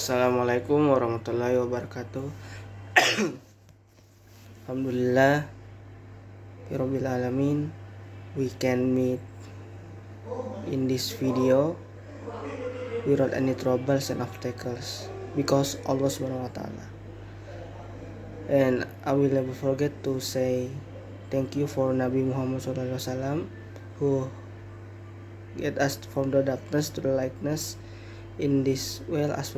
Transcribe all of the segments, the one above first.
Assalamualaikum warahmatullahi wabarakatuh. Alhamdulillah Rabbil alamin, we can meet in this video without any troubles and obstacles because Allah Subhanahu wa Ta'ala. And I will never forget to say thank you for Nabi Muhammad SAW who get us from the darkness to the lightness in this world as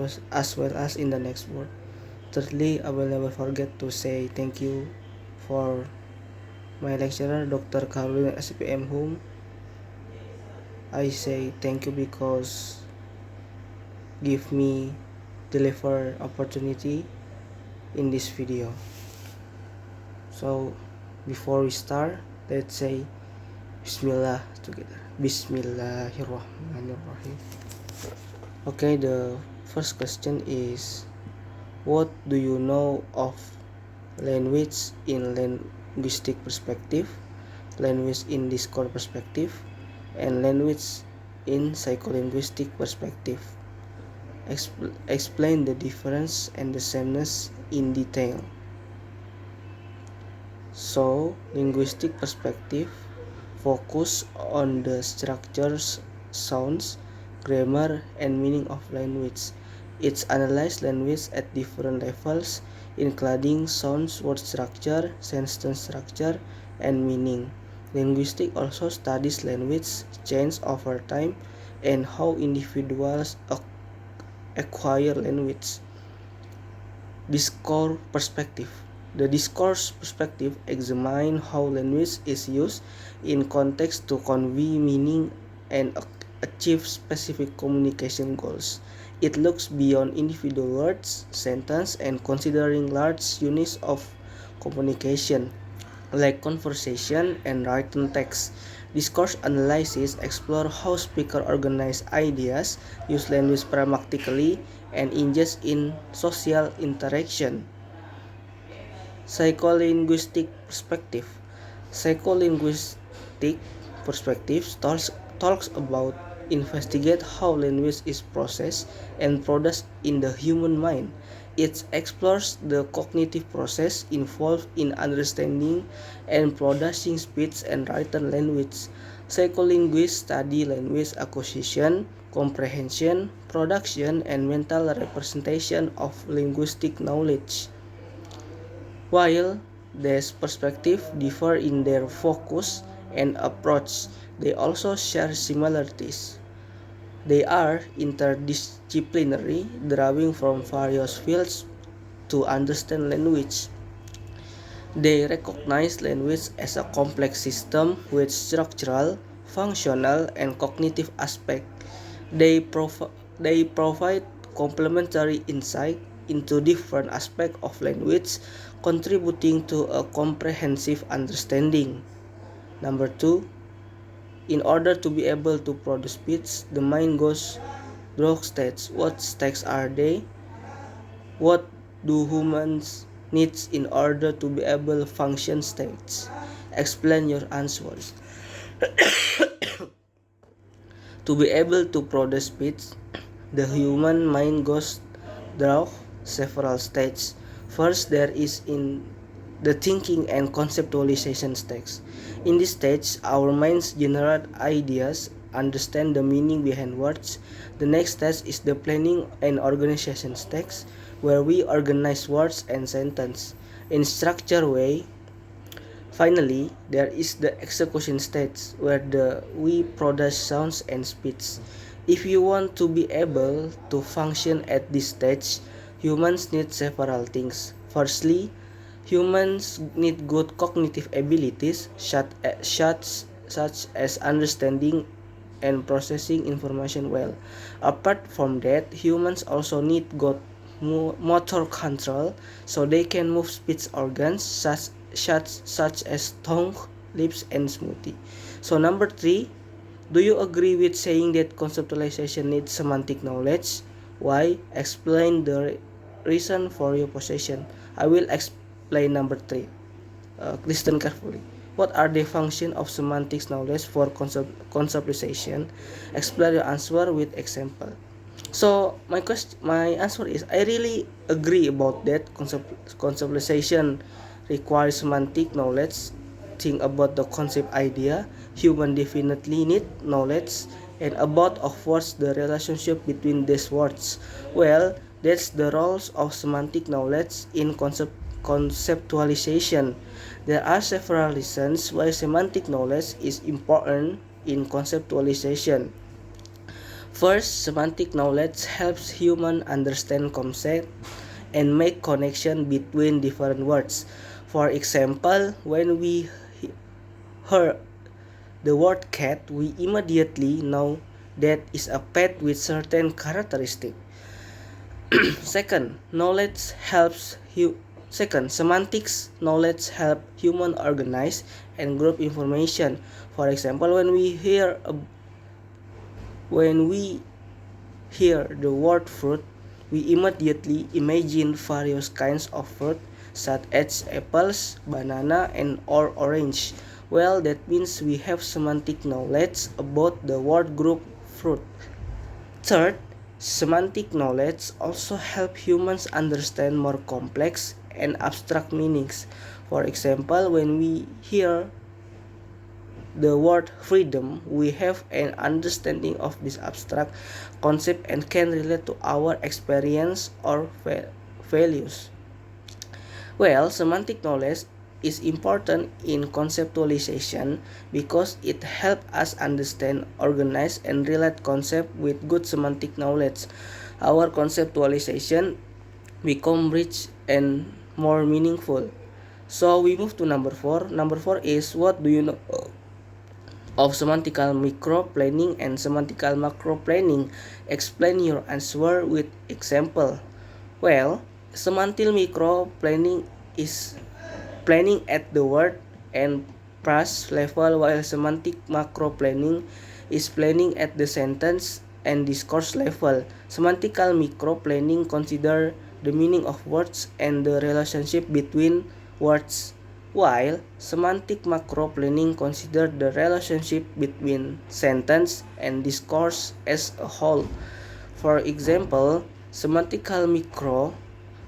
well as in the next world. Thirdly, I will never forget to say thank you for my lecturer, Dr. Karolin SPM, whom I say thank you because give me deliver opportunity in this video. So before we start, let's say Bismillah together. Bismillahirrahmanirrahim. Okay, the first question is, what do you know of language in linguistic perspective, language in discourse perspective, and language in psycholinguistic perspective? Explain the difference and the sameness in detail. So, linguistic perspective focus on the structures, sounds, grammar, and meaning of language. It analyzes language at different levels, including sounds, word structure, sentence structure, and meaning. Linguistics also studies language change over time and how individuals acquire language. Discourse perspective. The discourse perspective examines how language is used in context to convey meaning and achieve specific communication goals. It looks beyond individual words, sentence, and considering large units of communication, like conversation and written text. Discourse analysis explore how speakers organize ideas, use language pragmatically, and engage in social interaction. Psycholinguistic perspective. Psycholinguistic perspective talks about investigate how language is processed and produced in the human mind. It explores the cognitive process involved in understanding and producing speech and written language. Psycholinguists study language acquisition, comprehension, production, and mental representation of linguistic knowledge. While these perspectives differ in their focus and approach, they also share similarities. They are interdisciplinary, drawing from various fields to understand language. They recognize language as a complex system with structural, functional, and cognitive aspects. They provide complementary insight into different aspects of language, contributing to a comprehensive understanding. Number 2, in order to be able to produce speech, the mind goes through stages. What stages are they? What do humans need in order to be able to function states? Explain your answers. To be able to produce speech, the human mind goes through several stages. First, there is in the thinking and conceptualization stage. In this stage, our minds generate ideas, understand the meaning behind words. The next stage is the planning and organization stage, where we organize words and sentences in structured way. Finally, there is the execution stage where we produce sounds and speech. If you want to be able to function at this stage, humans need several things. Firstly, humans need good cognitive abilities such as understanding and processing information well. Apart from that, humans also need good motor control so they can move speech organs such as tongue, lips, and smoothie. So number 3, do you agree with saying that conceptualization needs semantic knowledge? Why? Explain the reason for your position. I will explain number 3. Listen carefully. What are the functions of semantics knowledge for conceptualization? Explain your answer with example. So my answer is I really agree about that. Conceptualization requires semantic knowledge. Think about the concept idea. Human definitely need knowledge and about of what's the relationship between these words. Well, that's the roles of semantic knowledge in conceptualization. There are several reasons why semantic knowledge is important in conceptualization. First, semantic knowledge helps humans understand concepts and make connection between different words. For example, when we hear the word cat, we immediately know that is a pet with certain characteristic. Second, knowledge helps Second, semantics knowledge help human organize and group information. For example, when we hear the word fruit, we immediately imagine various kinds of fruit such as apples, banana, and or orange. Well, that means we have semantic knowledge about the word group fruit. Third, semantic knowledge also help humans understand more complex and abstract meanings. For example, when we hear the word freedom, we have an understanding of this abstract concept and can relate to our experience or values. Well, semantic knowledge is important in conceptualization because it helps us understand, organize, and relate concepts with good semantic knowledge. Our conceptualization become rich and more meaningful. So we move to number 4. Number 4 is what do you know of semantical micro planning and semantical macro planning? Explain your answer with example. Well, semantical micro planning is planning at the word and phrase level, while semantic macro planning is planning at the sentence and discourse level. Semantical micro planning consider the meaning of words and the relationship between words, while semantic macro planning consider the relationship between sentence and discourse as a whole. For example, semantical micro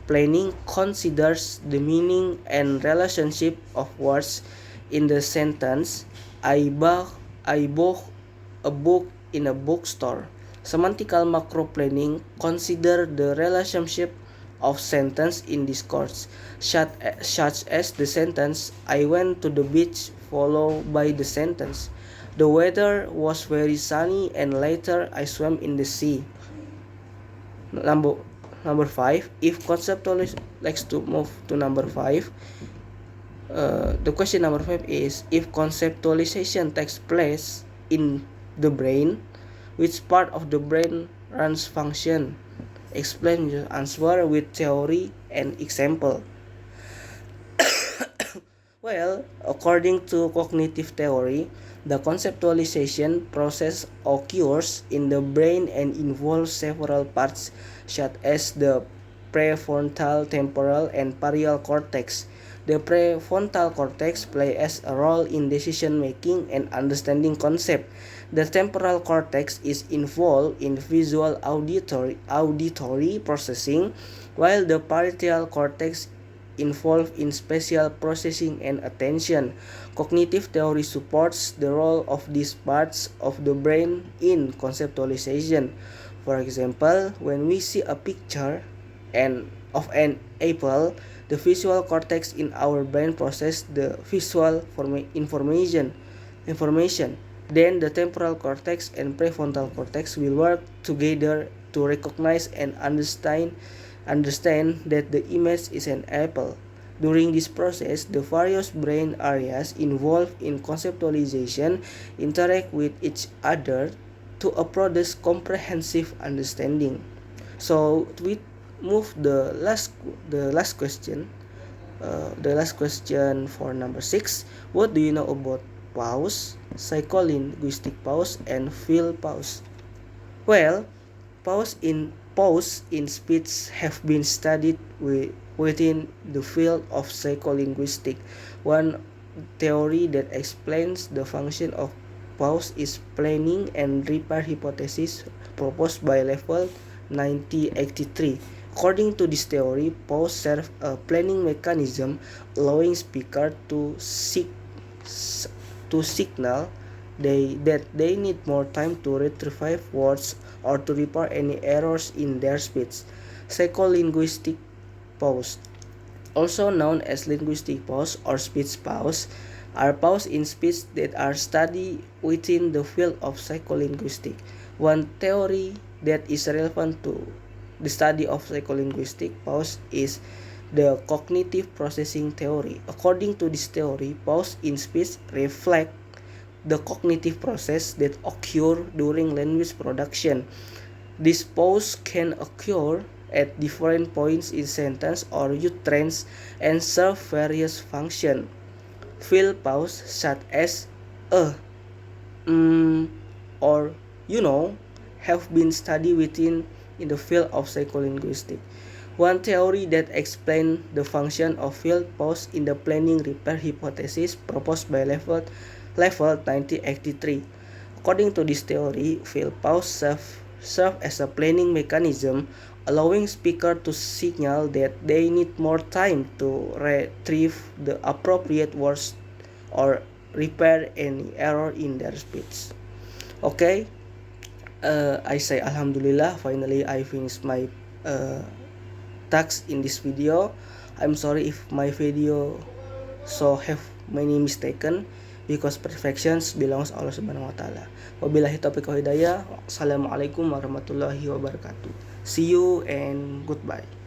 planning considers the meaning and relationship of words in the sentence I bought a book in a bookstore. Semantical macro planning consider the relationship of sentence in discourse, such as the sentence I went to the beach followed by the sentence the weather was very sunny and later I swam in the sea. Number number 5, if conceptually likes to move to number 5. The question number 5 is, if conceptualization takes place in the brain, which part of the brain runs function? Explain your answer with theory and example. Well, according to cognitive theory, the conceptualization process occurs in the brain and involves several parts such as the prefrontal, temporal, and parietal cortex. The prefrontal cortex plays a role in decision making and understanding concepts. The temporal cortex is involved in visual auditory processing, while the parietal cortex involved in spatial processing and attention. Cognitive theory supports the role of these parts of the brain in conceptualization. For example, when we see a picture of an apple, the visual cortex in our brain processes the visual information. Then the temporal cortex and prefrontal cortex will work together to recognize and understand that the image is an apple. During this process, the various brain areas involved in conceptualization interact with each other to produce comprehensive understanding. So we move the last question. The last question for number 6. What do you know about pause, psycholinguistic pause, and field pause? Well, pause in speech have been studied within the field of psycholinguistics. One theory that explains the function of pause is planning and repair hypothesis. proposed by level 1983. According to this theory, pause serves a planning mechanism allowing speaker to signal that they need more time to retrieve words or to repair any errors in their speech. Psycholinguistic pause, also known as linguistic pause or speech pause, are pauses in speech that are studied within the field of psycholinguistics. One theory that is relevant to the study of psycholinguistic pause is the cognitive processing theory. According to this theory, pause in speech reflect the cognitive process that occur during language production. This pause can occur at different points in sentence or utterance and serve various functions. Field pause such as or have been studied within in the field of psycholinguistics. One theory that explains the function of field pause in the planning repair hypothesis proposed by level 1983. According to this theory, field pause serve as a planning mechanism, allowing speaker to signal that they need more time to retrieve the appropriate words or repair any error in their speech. Okay, I say Alhamdulillah, finally I finished my task in this video. I'm sorry if my video so have many mistaken, because perfections belongs Allah Subhanahu wa taala. Wabillahi taufiq wal hidayah. Assalamualaikum warahmatullahi wabarakatuh. See you and goodbye.